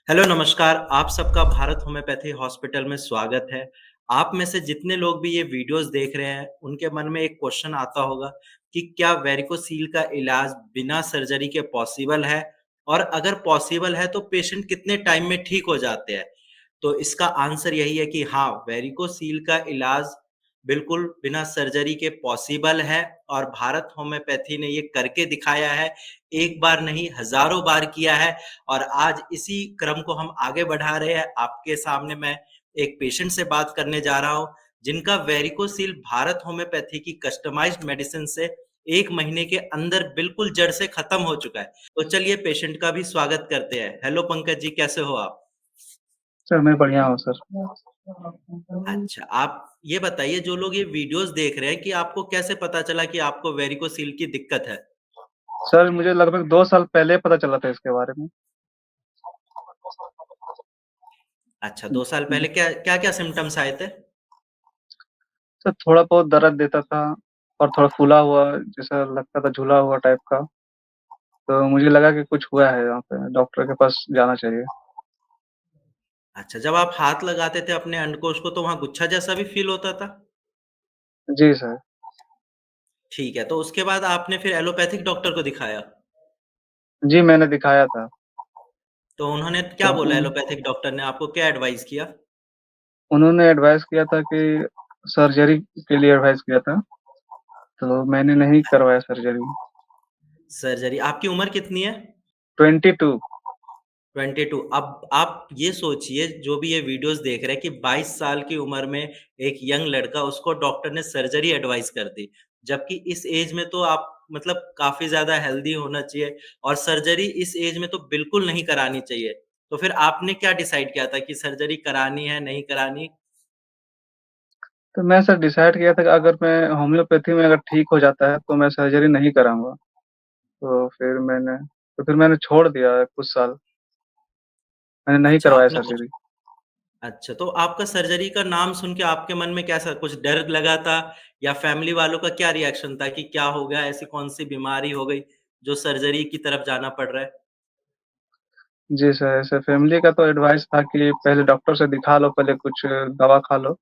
Hello नमस्कार, आप सबका भारत होम्योपैथी हॉस्पिटल में स्वागत है। आप में से जितने लोग भी ये वीडियोज़ देख रहे हैं, उनके मन में एक क्वेश्चन आता होगा कि क्या वेरिकोसील का इलाज बिना सर्जरी के पॉसिबल है? और अगर पॉसिबल है तो पेशेंट कितने टाइम में ठीक हो जाते हैं? तो इसका आंसर यही है कि हाँ, वेरिकोसील का इलाज बिल्कुल बिना सर्जरी के पॉसिबल है और भारत होम्योपैथी ने ये करके दिखाया है। एक बार नहीं, हज़ारों बार किया है और आज इसी क्रम को हम आगे बढ़ा रहे हैं। आपके सामने मैं एक पेशेंट से बात करने जा रहा हूँ, जिनका वेरिकोसील भारत होम्योपैथी की कस्टमाइज्ड मेडिसिन से 1 महीने के अंदर बिल्कुल जड़ से खत्म हो चुका है। तो चलिए पेशेंट का भी स्वागत करते हैं। हेलो पंकज जी, कैसे हो आप? सर मैं बढ़िया हूँ सर। अच्छा, आप ये बताइए जो लोग ये वीडियोज़ देख रहे हैं कि आपको कैसे पता चला कि आपको वेरिकोसील की दिक्कत है? सर मुझे लगभग 2 साल पहले पता चला था इसके बारे में। अच्छा, 2 साल पहले क्या-क्या सिम्पटम्स आए थे? सर थोड़ा बहुत दर्द देता था और थोड़ा फूला हुआ जैसा लगता था, झूला हुआ टाइप का। तो मुझे लगा कि कुछ हुआ है यहाँ पे, डॉक्टर के पास जाना चाहिए। अच्छा, जब आप हाथ लगाते थे अपने अंडकोश को तो वहाँ गुच्छा जैसा भी फ़ील होता था? जी सर। ठीक है, तो उसके बाद आपने फिर एलोपैथिक डॉक्टर को दिखाया? जी मैंने दिखाया था। तो उन्होंने तो क्या बोला एलोपैथिक डॉक्टर ने आपको क्या एडवाइस किया? उन्होंने एडवाइस किया था कि सर्जरी के लिए एडवाइस किया था, तो मैंने नहीं करवाया सर्जरी। सर्जरी आपकी उम्र कितनी है? 22। 22 अब आप ये सोचिए जो भी ये वीडियोज़ देख रहे हैं कि 22 साल की उम्र में एक यंग लड़का उसको डॉक्टर ने सर्जरी एडवाइस कर दी। जबकि इस एज में तो आप मतलब काफ़ी ज़्यादा हेल्दी होना चाहिए और सर्जरी इस एज में तो बिल्कुल नहीं करानी चाहिए। तो फिर आपने क्या डिसाइड किया था कि सर्जरी करानी है, नहीं करानी? तो मैं सर डिसाइड किया था कि अगर मैं होम्योपैथी में अगर ठीक हो जाता है तो मैं सर्जरी नहीं कराऊँगा। तो फिर मैंने छोड़ दिया कुछ साल, मैंने नहीं अच्छा करवाया आपने कुछ सर्जरी। अच्छा तो आपका सर्जरी का नाम सुन के आपके मन में कैसा कुछ डर लगा था या फैमिली वालों का क्या रिएक्शन था कि क्या हो गया? ऐसी कौन-सी बीमारी हो गई जो सर्जरी की तरफ जाना पड़ रहा है? जी सर, ऐसे फैमिली का तो एडवाइस था कि पहले डॉक्टर से दिखा लो, पहले कुछ दवा खा लो,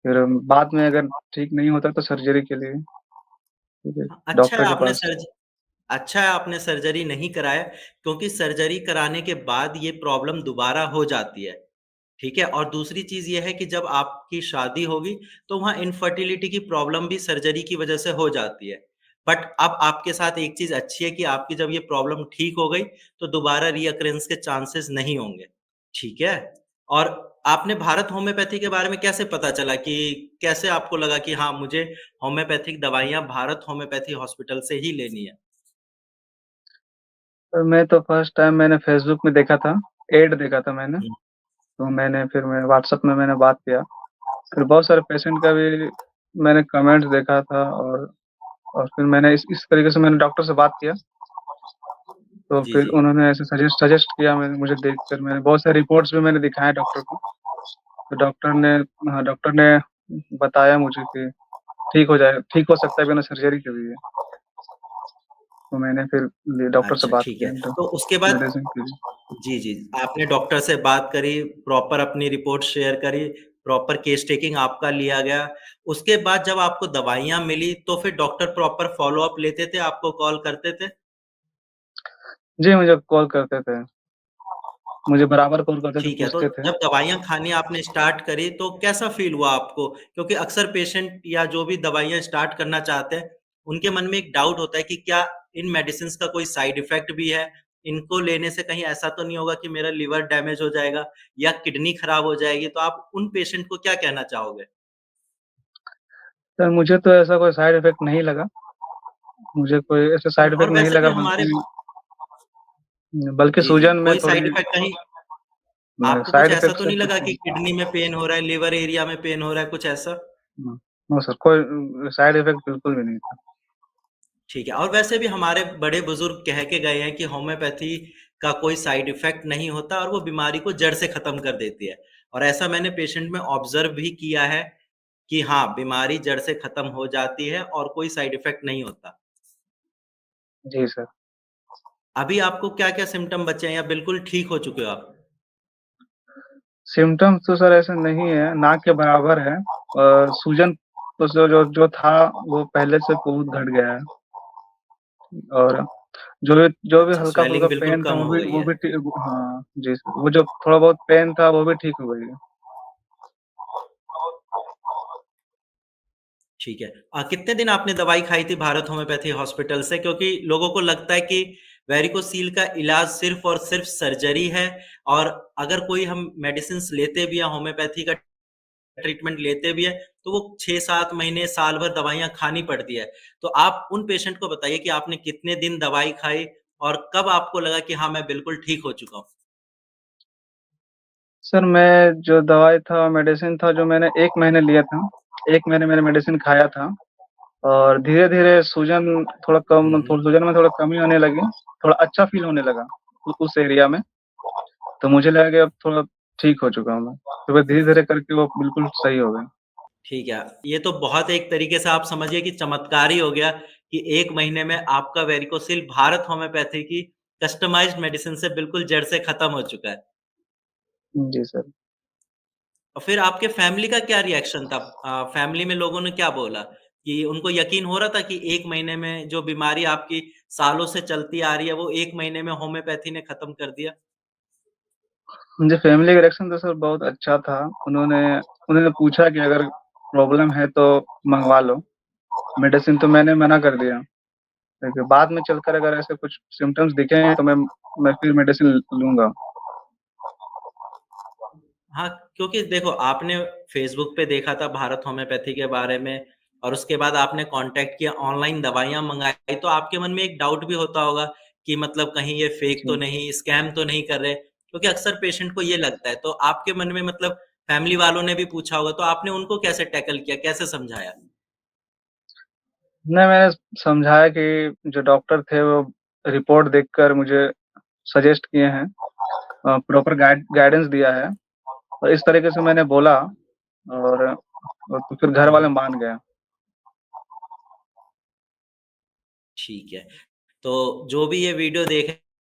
फिर बाद में अगर ठीक नहीं होता तो सर्जरी के लिए ठीक है, हाँ, अच्छा है डॉक्टर के आपने पास। सर्जरी नहीं कराया क्योंकि सर्जरी कराने के बाद ये प्रॉब्लम दोबारा हो जाती है, ठीक है? और दूसरी चीज़ ये है कि जब आपकी शादी होगी, तो वहाँ इनफर्टिलिटी की प्रॉब्लम भी सर्जरी की वजह से हो जाती है। बट अब आपके साथ एक चीज़ अच्छी है कि आपकी जब ये प्रॉब्लम ठीक हो गई, तो दोबारा रीअकरेंस के चांसेस नहीं होंगे, ठीक है? और आपने भारत होम्योपैथी के बारे में कैसे पता चला कि कैसे आपको लगा कि हाँ, मुझे होम्योपैथिक दवाइयाँ भारत होम्योपैथी हॉस्पिटल से ही लेनी है? तो मैं तो फर्स्ट टाइम मैंने फेसबुक में देखा था, ऐड देखा था मैंने, हुँ, तो मैं व्हाट्सएप में मैंने बात किया। फिर बहुत सारे पेशेंट का भी मैंने कमेंट्स देखा था, और फिर मैंने इस तरीके से मैंने डॉक्टर से बात किया। तो जी, फिर जी। उन्होंने ऐसे सजेस्ट किया, मैंने मुझे देखकर मैंने बहुत सारे रिपोर्ट्स भी मैंने दिखाए डॉक्टर को। तो डॉक्टर ने बताया मुझे कि ठीक हो सकता है बिना सर्जरी के भी ये। तो मैंने फिर डॉक्टर से अच्छा, बात ठीक है। किया तो उसके बाद मेडिसिन के लिए। जी, जी। आपने डॉक्टर से बात करी, प्रॉपर अपनी रिपोर्ट शेयर करी, प्रॉपर केस टेकिंग आपका लिया गया। उसके बाद जब आपको दवाइयाँ मिली, तो फिर डॉक्टर प्रॉपर फ़ॉलो-अप लेते थे, आपको कॉल करते थे? जी, मुझे कॉल करते थे। मुझे बराबर कॉल करते थे, ठीक है, तो पूछते थे। जब दवाइयाँ खानी आपने स्टार्ट करी, तो कैसा फ़ील हुआ आपको? क्योंकि अक्सर पेशेंट या जो भी दवाइयाँ स्टार्ट करना चाहते हैं, उनके मन में एक डाउट होता है कि क्या इन मेडिसिन्स का कोई साइड इफ़ेक्ट भी है? इनको लेने से कहीं ऐसा तो नहीं होगा कि मेरा लिवर डैमेज हो जाएगा या किडनी खराब हो जाएगी? तो आप उन पेशेंट को क्या कहना चाहोगे? सर मुझे तो ऐसा कोई साइड इफ़ेक्ट नहीं लगा। मुझे कोई ऐसा साइड और इफ़ेक्ट नहीं वैसे भी लगा, हमारे बल्कि जी, जी, सूजन में कोई साइड थोड़ी इफ़ेक्ट कहीं आपको कुछ साइड ऐसा इफ़ेक्ट तो से नहीं कुछ लगा कि नहीं। किडनी में पेन हो रहा है, लिवर एरिया में पेन हो रहा है, कुछ ऐसा? नो सर, कोई साइड इफ़ेक्ट बिल्कुल भी नहीं था। ठीक है और वैसे भी हमारे बड़े-बुज़ुर्ग कह के गए हैं कि होम्योपैथी का कोई साइड इफ़ेक्ट नहीं होता और वो बीमारी को जड़ से ख़त्म कर देती है। और ऐसा मैंने पेशेंट में ऑब्ज़र्व भी किया है कि हाँ, बीमारी जड़ से ख़त्म हो जाती है और कोई साइड इफ़ेक्ट नहीं होता। जी सर। अभी आपको क्या-क्या सिम्पटम बचे हैं या बिल्कुल ठीक हो चुके हो आप? सिम्पटम्स तो सर ऐसे नहीं है, नाक के बराबर है। सूजन तो जो था वो पहले से बहुत घट गया है। और जो भी अच्छा, हल्का फुल्का स्वेलिंग बिल्कुल पेन था कम हो गई वो है। भी ठीक। हाँ जी सर, वो जो थोड़ा बहुत पेन था वो भी ठीक हो गई है। ठीक है। कितने दिन आपने दवाई खाई थी भारत होम्योपैथी हॉस्पिटल से? क्योंकि लोगों को लगता है कि वेरिकोसील का इलाज सिर्फ़ और सिर्फ़ सर्जरी है, और अगर कोई हम मेडिसिन्स लेते भी हैं, होम्योपैथी का ट्रीटमेंट लेते भी हैं, तो वो 6-7 महीने, साल भर दवाइयाँ खानी पड़ती है। तो आप उन पेशेंट को बताइए कि आपने कितने दिन दवाई खाई और कब आपको लगा कि हाँ, मैं बिल्कुल ठीक हो चुका हूँ? सर मैं जो दवाई था, मेडिसिन था, जो मैंने 1 महीने लिया था। 1 महीने मैंने मेडिसिन खाया था और धीरे-धीरे सूजन में थोड़ा कमी होने लगी, थोड़ा अच्छा फ़ील होने लगा उस एरिया में। तो मुझे लगा कि अब थोड़ा ठीक हो चुका हूँ मैं। तो फिर धीरे-धीरे करके वो बिल्कुल सही हो गई। ठीक है। ये तो बहुत एक तरीके से आप समझिए कि चमत्कार ही हो गया कि 1 महीने में आपका वेरिकोसिल भारत होम्योपैथी की कस्टमाइज़्ड मेडिसिन से बिल्कुल जड़ से खत्म हो चुका है। जी सर। और फिर आपके फैमिली का क्या रिएक्शन था? फैमिली में लोगों ने क्या बोला? कि उनको यकीन हो रहा था कि 1 महीने में जो बीमारी आपकी सालों से चलती आ रही है, वो 1 महीने में होम्योपैथी ने खत्म कर दिया? मुझे फैमिली का रिएक्शन तो सर बहुत अच्छा था। उन्होंने उन्होंने पूछा कि अगर प्रॉब्लम है तो मँगवा लो। मेडिसिन तो मैंने मना कर दिया। देखिए बाद में चलकर अगर ऐसे कुछ सिम्पटम्स दिखें तो मैं फिर मेडिसिन लूँगा। हाँ, क्योंकि देखो आपने फ़ेसबुक पे देखा था भारत होम्योपैथी के बारे में, और उसके बाद आपने कॉन्टैक्ट किया, ऑनलाइन दवाइयाँ मँगाई, तो आपके मन में एक डाउट भी होता होगा कि मतलब कहीं ये फ़ेक तो जी। नहीं, स्कैम तो नहीं कर रहे? क्योंकि अक्सर पेशेंट को ये लगता है, तो आपके मन में मतलब फैमिली वालों ने भी पूछा होगा, तो आपने उनको कैसे टैकल किया, कैसे समझाया? नहीं, मैंने समझाया कि जो डॉक्टर थे वो रिपोर्ट देखकर मुझे सजेस्ट किए हैं, प्रॉपर गाइडेंस दिया है। और इस तरीके से मैंने बोला और तो फिर घर हुँ, वाले हुँ। मान गए। ठीक है। तो जो भी ये वीडियो देख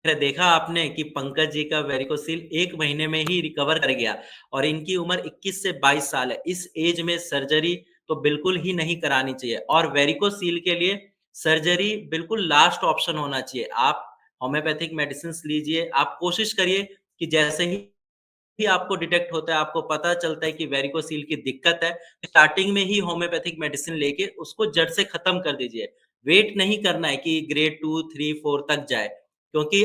रहे, देखा आपने कि पंकज जी का वेरिकोसिल 1 महीने में ही रिकवर कर गया, और इनकी उम्र 21 से 22 साल है। इस एज में सर्जरी तो बिल्कुल ही नहीं करानी चाहिए, और वेरिकोसिल के लिए सर्जरी बिल्कुल लास्ट ऑप्शन होना चाहिए। आप होम्योपैथिक मेडिसिन्स लीजिए, आप कोशिश करिए कि जैसे ही आपको डिटेक्ट होता है, आपको पता चलता है कि वेरिकोसील की दिक्कत है, स्टार्टिंग में ही होम्योपैथिक मेडिसिन लेके उसको जड़ से खत्म कर दीजिए। वेट नहीं करना है कि ग्रेड 2, 3, 4 तक जाए, क्योंकि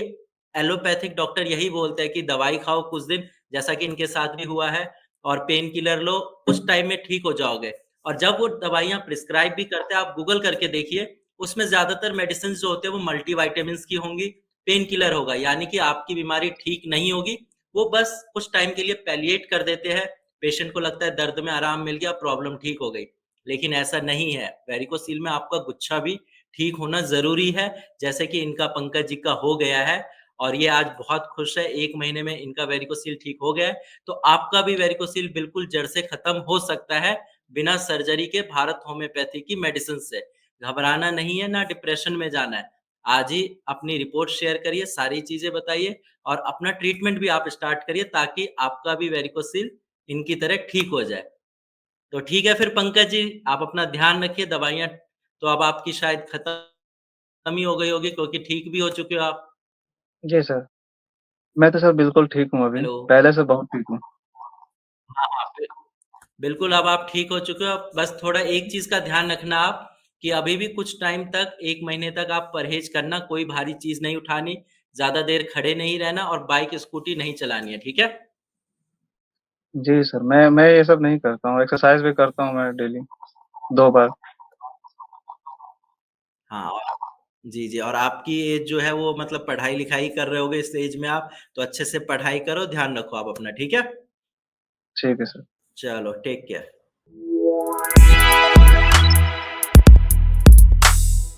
एलोपैथिक डॉक्टर यही बोलते हैं कि दवाई खाओ कुछ दिन, जैसा कि इनके साथ भी हुआ है, और पेन किलर लो, कुछ टाइम में ठीक हो जाओगे। और जब वो दवाइयाँ प्रिस्क्राइब भी करते हैं, आप गूगल करके देखिए, उसमें ज़्यादातर मेडिसिन्स जो होते हैं वो मल्टीविटामिन्स की होंगी, पेन किलर होगा, यानी कि आपकी बीमारी ठीक नहीं होगी, वो बस कुछ टाइम के लिए पैलिएट कर देते हैं, पेशेंट को लगता है दर्द में आराम मिल गया, प्रॉब्लम ठीक हो गई। लेकिन ऐसा नहीं है, वेरिकोसील में आपका गुच्छा भी ठीक होना ज़रूरी है, जैसे कि इनका पंकज जी का हो गया है, और ये आज बहुत खुश है, 1 महीने में इनका वेरिकोसील ठीक हो गया है, तो आपका भी वेरिकोसील बिल्कुल जड़ से खत्म हो सकता है, बिना सर्जरी के भारत होम्योपैथी की मेडिसिन से। घबराना नहीं है, ना डिप्रेशन में जाना है। आज ही अपनी रिपोर्ट शेयर करिए, सारी चीज़ें बताइए, और अपना ट्रीटमेंट भी आप स्टार्ट करिए, ताकि आपका भी वेरिकोसिल इनकी तरह ठीक हो जाए। तो ठीक है फिर पंकज जी, आप अपना ध्यान रखिए, दवाइयाँ तो अब आपकी शायद खत्म ही हो गई होगी, क्योंकि ठीक भी हो चुके हो आप। जी सर। मैं तो सर बिल्कुल ठीक हूँ अभी, हेलो। पहले से बहुत ठीक हूँ। हाँ, हाँ, बिल्कुल अब आप ठीक हो चुके हो, अब बस थोड़ा एक चीज़ का ध्यान रखना आप, कि अभी भी कुछ टाइम तक, 1 महीने तक आप परहेज़ करना, कोई भारी चीज़ नहीं उठानी, ज़्यादा देर खड़े नहीं रहना, और बाइक, स्कूटी नहीं चलानी है, ठीक है? जी सर, मैं ये सब नहीं करता हूँ, एक्सरसाइज़ भी करता हूँ मैं डेली 2 बार। हाँ, और जी, जी, और आपकी एज जो है वो मतलब पढ़ाई-लिखाई कर रहे होगे इस एज में आप, तो अच्छे से पढ़ाई करो, ध्यान रखो आप अपना, ठीक है? ठीक है सर। चलो, टेक केयर।